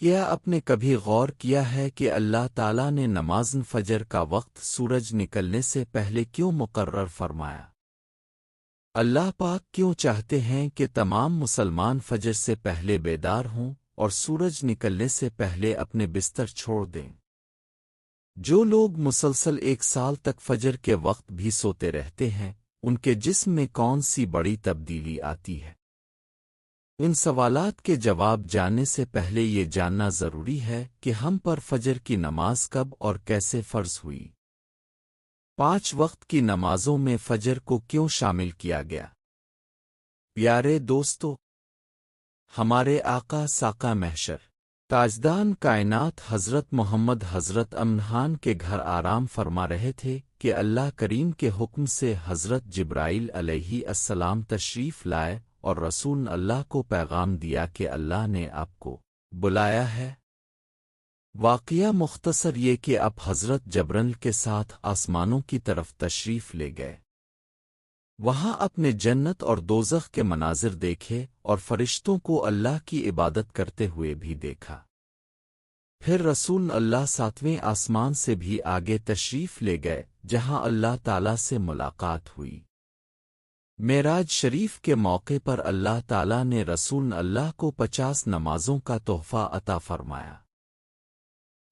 کیا آپ نے کبھی غور کیا ہے کہ اللہ تعالیٰ نے نماز فجر کا وقت سورج نکلنے سے پہلے کیوں مقرر فرمایا؟ اللہ پاک کیوں چاہتے ہیں کہ تمام مسلمان فجر سے پہلے بیدار ہوں اور سورج نکلنے سے پہلے اپنے بستر چھوڑ دیں؟ جو لوگ مسلسل 1 سال تک فجر کے وقت بھی سوتے رہتے ہیں، ان کے جسم میں کون سی بڑی تبدیلی آتی ہے؟ ان سوالات کے جواب جاننے سے پہلے یہ جاننا ضروری ہے کہ ہم پر فجر کی نماز کب اور کیسے فرض ہوئی۔ 5 وقت کی نمازوں میں فجر کو کیوں شامل کیا گیا؟ پیارے دوستو، ہمارے آقا ساقہ محشر تاجدان کائنات حضرت محمد حضرت امنحان کے گھر آرام فرما رہے تھے کہ اللہ کریم کے حکم سے حضرت جبرائیل علیہ السلام تشریف لائے اور رسول اللہ کو پیغام دیا کہ اللہ نے آپ کو بلایا ہے۔ واقعہ مختصر یہ کہ آپ حضرت جبرائیل کے ساتھ آسمانوں کی طرف تشریف لے گئے۔ وہاں اپنے جنت اور دوزخ کے مناظر دیکھے اور فرشتوں کو اللہ کی عبادت کرتے ہوئے بھی دیکھا۔ پھر رسول اللہ 7ویں آسمان سے بھی آگے تشریف لے گئے جہاں اللہ تعالیٰ سے ملاقات ہوئی۔ معراج شریف کے موقع پر اللہ تعالیٰ نے رسول اللہ کو 50 نمازوں کا تحفہ عطا فرمایا۔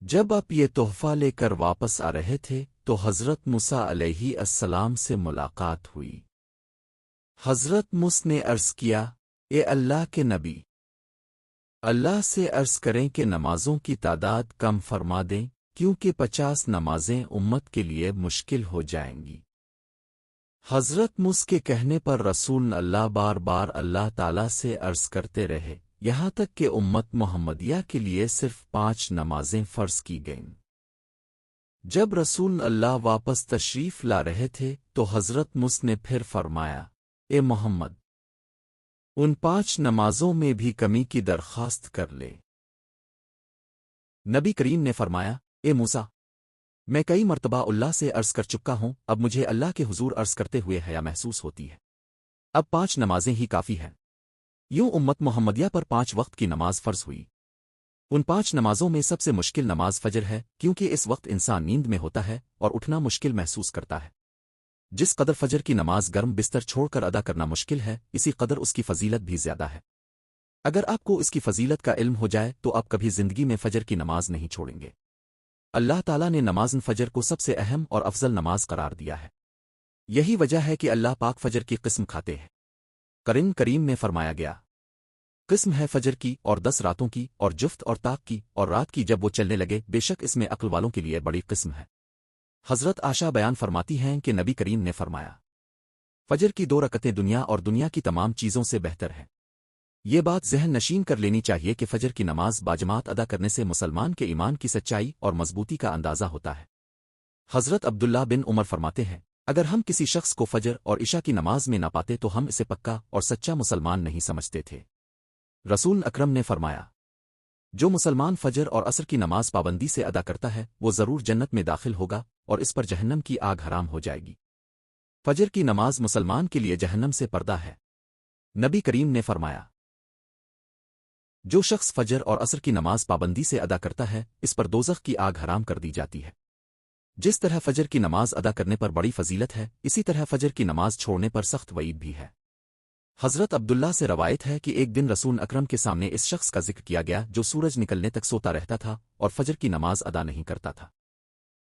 جب آپ یہ تحفہ لے کر واپس آ رہے تھے تو حضرت موسیٰ علیہ السلام سے ملاقات ہوئی۔ حضرت موسیٰ نے عرض کیا، اے اللہ کے نبی، اللہ سے عرض کریں کہ نمازوں کی تعداد کم فرما دیں، کیونکہ 50 نمازیں امت کے لیے مشکل ہو جائیں گی۔ حضرت موسیٰ کے کہنے پر رسول اللہ بار بار اللہ تعالیٰ سے عرض کرتے رہے، یہاں تک کہ امت محمدیہ کے لیے صرف 5 نمازیں فرض کی گئیں۔ جب رسول اللہ واپس تشریف لا رہے تھے تو حضرت موسیٰ نے پھر فرمایا، اے محمد، ان 5 نمازوں میں بھی کمی کی درخواست کر لے۔ نبی کریم نے فرمایا، اے موسیٰ، میں کئی مرتبہ اللہ سے عرض کر چکا ہوں، اب مجھے اللہ کے حضور عرض کرتے ہوئے حیا محسوس ہوتی ہے۔ اب 5 نمازیں ہی کافی ہیں۔ یوں امت محمدیہ پر 5 وقت کی نماز فرض ہوئی۔ ان 5 نمازوں میں سب سے مشکل نماز فجر ہے، کیونکہ اس وقت انسان نیند میں ہوتا ہے اور اٹھنا مشکل محسوس کرتا ہے۔ جس قدر فجر کی نماز گرم بستر چھوڑ کر ادا کرنا مشکل ہے، اسی قدر اس کی فضیلت بھی زیادہ ہے۔ اگر آپ کو اس کی فضیلت کا علم ہو جائے تو آپ کبھی زندگی میں فجر کی نماز نہیں چھوڑیں گے۔ اللہ تعالیٰ نے نماز فجر کو سب سے اہم اور افضل نماز قرار دیا ہے۔ یہی وجہ ہے کہ اللہ پاک فجر کی قسم کھاتے ہیں۔ قرآن کریم میں فرمایا گیا، قسم ہے فجر کی اور 10 راتوں کی اور جفت اور طاق کی اور رات کی جب وہ چلنے لگے، بے شک اس میں عقل والوں کے لیے بڑی قسم ہے۔ حضرت عائشہ بیان فرماتی ہیں کہ نبی کریم نے فرمایا، فجر کی 2 رکعتیں دنیا اور دنیا کی تمام چیزوں سے بہتر ہیں۔ یہ بات ذہن نشین کر لینی چاہیے کہ فجر کی نماز باجماعت ادا کرنے سے مسلمان کے ایمان کی سچائی اور مضبوطی کا اندازہ ہوتا ہے۔ حضرت عبداللہ بن عمر فرماتے ہیں، اگر ہم کسی شخص کو فجر اور عشاء کی نماز میں نہ پاتے تو ہم اسے پکا اور سچا مسلمان نہیں سمجھتے تھے۔ رسول اکرم نے فرمایا، جو مسلمان فجر اور عصر کی نماز پابندی سے ادا کرتا ہے وہ ضرور جنت میں داخل ہوگا اور اس پر جہنم کی آگ حرام ہو جائے گی۔ فجر کی نماز مسلمان کے لیے جہنم سے پردہ ہے۔ نبی کریم نے فرمایا، جو شخص فجر اور عصر کی نماز پابندی سے ادا کرتا ہے اس پر دوزخ کی آگ حرام کر دی جاتی ہے۔ جس طرح فجر کی نماز ادا کرنے پر بڑی فضیلت ہے، اسی طرح فجر کی نماز چھوڑنے پر سخت وعید بھی ہے۔ حضرت عبداللہ سے روایت ہے کہ ایک دن رسول اکرم کے سامنے اس شخص کا ذکر کیا گیا جو سورج نکلنے تک سوتا رہتا تھا اور فجر کی نماز ادا نہیں کرتا تھا۔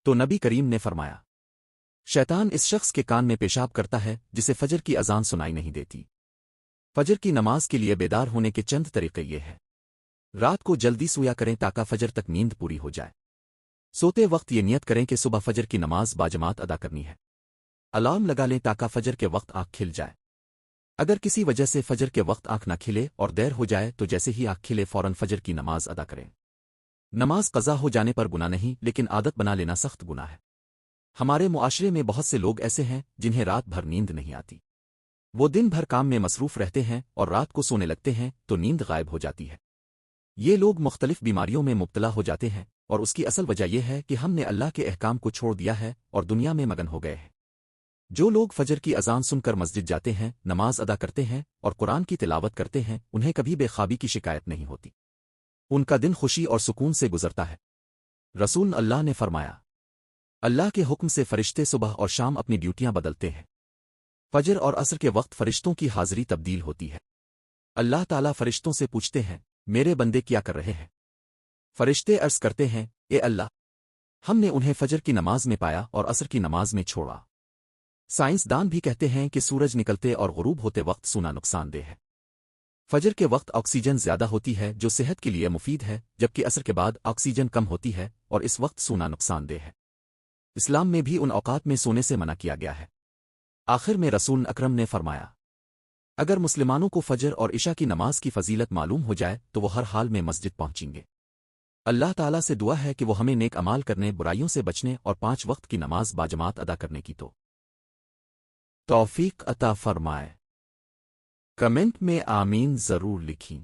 تو نبی کریم نے فرمایا، شیطان اس شخص کے کان میں پیشاب کرتا ہے جسے فجر کی اذان سنائی نہیں دیتی۔ فجر کی نماز کے لیے بیدار ہونے کے چند طریقے یہ ہیں۔ رات کو جلدی سویا کریں تاکہ فجر تک نیند پوری ہو جائے۔ سوتے وقت یہ نیت کریں کہ صبح فجر کی نماز باجماعت ادا کرنی ہے۔ الارم لگا لیں تاکہ فجر کے وقت آنکھ کھل جائے۔ اگر کسی وجہ سے فجر کے وقت آنکھ نہ کھلے اور دیر ہو جائے تو جیسے ہی آنکھ کھلے فوراً فجر کی نماز ادا کریں۔ نماز قضا ہو جانے پر گناہ نہیں، لیکن عادت بنا لینا سخت گناہ ہے۔ ہمارے معاشرے میں بہت سے لوگ ایسے ہیں جنہیں رات بھر نیند نہیں آتی۔ وہ دن بھر کام میں مصروف رہتے ہیں اور رات کو سونے لگتے ہیں تو نیند غائب ہو جاتی ہے۔ یہ لوگ مختلف بیماریوں میں مبتلا ہو جاتے ہیں اور اس کی اصل وجہ یہ ہے کہ ہم نے اللہ کے احکام کو چھوڑ دیا ہے اور دنیا میں مگن ہو گئے ہیں۔ جو لوگ فجر کی اذان سن کر مسجد جاتے ہیں، نماز ادا کرتے ہیں اور قرآن کی تلاوت کرتے ہیں، انہیں کبھی بے خوابی کی شکایت نہیں ہوتی۔ ان کا دن خوشی اور سکون سے گزرتا ہے۔ رسول اللہ نے فرمایا، اللہ کے حکم سے فرشتے صبح اور شام اپنی ڈیوٹیاں بدلتے ہیں۔ فجر اور عصر کے وقت فرشتوں کی حاضری تبدیل ہوتی ہے۔ اللہ تعالیٰ فرشتوں سے پوچھتے ہیں، میرے بندے کیا کر رہے ہیں؟ فرشتے عرض کرتے ہیں، اے اللہ، ہم نے انہیں فجر کی نماز میں پایا اور عصر کی نماز میں چھوڑا۔ سائنسدان بھی کہتے ہیں کہ سورج نکلتے اور غروب ہوتے وقت سونا نقصان دہ ہے۔ فجر کے وقت آکسیجن زیادہ ہوتی ہے جو صحت کے لیے مفید ہے، جبکہ عصر کے بعد آکسیجن کم ہوتی ہے اور اس وقت سونا نقصان دہ ہے۔ اسلام میں بھی ان اوقات میں سونے سے منع کیا گیا ہے۔ آخر میں رسول اکرم نے فرمایا، اگر مسلمانوں کو فجر اور عشاء کی نماز کی فضیلت معلوم ہو جائے تو وہ ہر حال میں مسجد پہنچیں گے۔ اللہ تعالیٰ سے دعا ہے کہ وہ ہمیں نیک اعمال کرنے، برائیوں سے بچنے اور 5 وقت کی نماز باجماعت ادا کرنے کی توفیق عطا فرمائے۔ کمنٹ میں آمین ضرور لکھیں۔